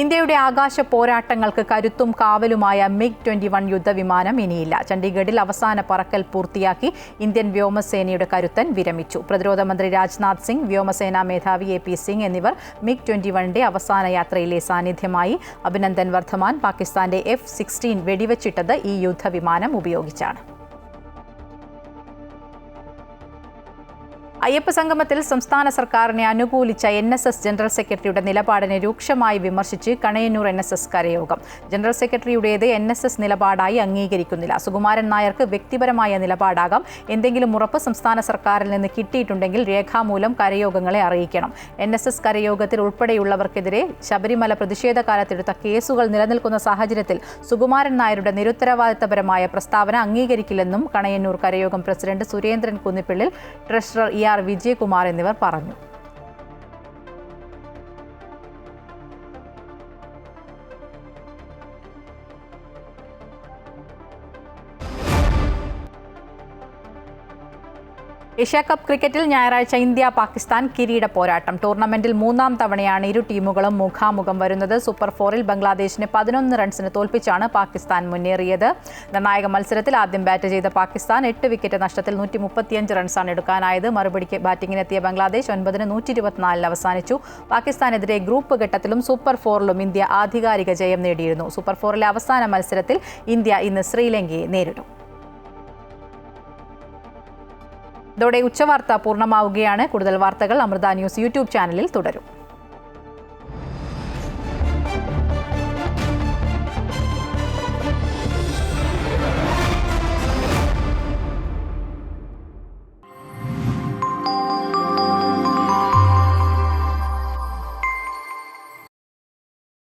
ഇന്ത്യയുടെ ആകാശ പോരാട്ടങ്ങൾക്ക് കരുത്തും കാവലുമായ MiG-21 യുദ്ധവിമാനം ഇനിയില്ല. ചണ്ഡീഗഡിൽ അവസാന പറക്കൽ പൂർത്തിയാക്കി ഇന്ത്യൻ വ്യോമസേനയുടെ കരുത്തൻ വിരമിച്ചു. പ്രതിരോധ മന്ത്രി രാജ്നാഥ് സിംഗ്, വ്യോമസേനാ മേധാവി AP സിംഗ് എന്നിവർ MiG-21ന്റെ അവസാന യാത്രയിലെ സാന്നിധ്യമായി. അഭിനന്ദൻ വർദ്ധമാൻ പാകിസ്ഥാന്റെ F-16 വെടിവെച്ചിട്ടത് ഈ യുദ്ധവിമാനം ഉപയോഗിച്ചാണ്. അയ്യപ്പ സംഗമത്തിൽ സംസ്ഥാന സർക്കാരിനെ അനുകൂലിച്ച NSS ജനറൽ സെക്രട്ടറിയുടെ നിലപാടിനെ രൂക്ഷമായി വിമർശിച്ച് കണയന്നൂർ NSS കരയോഗം. ജനറൽ സെക്രട്ടറിയുടേത് NSS നിലപാടായി അംഗീകരിക്കുന്നില്ല. സുകുമാരൻ നായർക്ക് വ്യക്തിപരമായ നിലപാടാകാം. എന്തെങ്കിലും ഉറപ്പ് സംസ്ഥാന സർക്കാരിൽ നിന്ന് കിട്ടിയിട്ടുണ്ടെങ്കിൽ രേഖാമൂലം കരയോഗങ്ങളെ അറിയിക്കണം. NSS കരയോഗത്തിൽ ഉൾപ്പെടെയുള്ളവർക്കെതിരെ ശബരിമല പ്രതിഷേധ കാലത്തെടുത്ത കേസുകൾ നിലനിൽക്കുന്ന സാഹചര്യത്തിൽ സുകുമാരൻ നായരുടെ നിരുത്തരവാദിത്തപരമായ പ്രസ്താവന അംഗീകരിക്കില്ലെന്നും കണയന്നൂർ കരയോഗം പ്രസിഡന്റ് സുരേന്ദ്രൻ കുന്നിപ്പിള്ളിൽ, ട്രഷറർ ER വിജയകുമാർ എന്നിവർ പറഞ്ഞു. ഏഷ്യാ കപ്പ് ക്രിക്കറ്റിൽ ഞായറാഴ്ച ഇന്ത്യ-പാകിസ്ഥാൻ കിരീട പോരാട്ടം. ടൂർണമെന്റിൽ 3ാം തവണയാണ് ഇരു ടീമുകളും മുഖാമുഖം വരുന്നത്. സൂപ്പർ 4-ൽ ബംഗ്ലാദേശിനെ 11 റൺസിന് തോൽപ്പിച്ചാണ് പാകിസ്ഥാൻ മുന്നേറിയത്. നിർണായക മത്സരത്തിൽ ആദ്യം ബാറ്റ് ചെയ്ത പാകിസ്ഥാൻ 8 വിക്കറ്റ് നഷ്ടത്തിൽ 135 റൺസാണ് എടുക്കാനായത്. മറുപടിക്ക് ബാറ്റിംഗിനെത്തിയ ബംഗ്ലാദേശ് 9-ന് 124 അവസാനിച്ചു. പാകിസ്ഥാനെതിരെ ഗ്രൂപ്പ് ഘട്ടത്തിലും സൂപ്പർ 4-ലും ഇന്ത്യ ആധികാരിക ജയം നേടിയിരുന്നു. സൂപ്പർ 4-ലെ അവസാന മത്സരത്തിൽ ഇന്ത്യ ഇന്ന് ശ്രീലങ്കയെ നേരിടും. ഇതോടെ ഉച്ചവാർത്ത പൂർണ്ണമാവുകയാണ്. കൂടുതൽ വാർത്തകൾ അമൃത ന്യൂസ് യൂട്യൂബ് ചാനലിൽ തുടരും.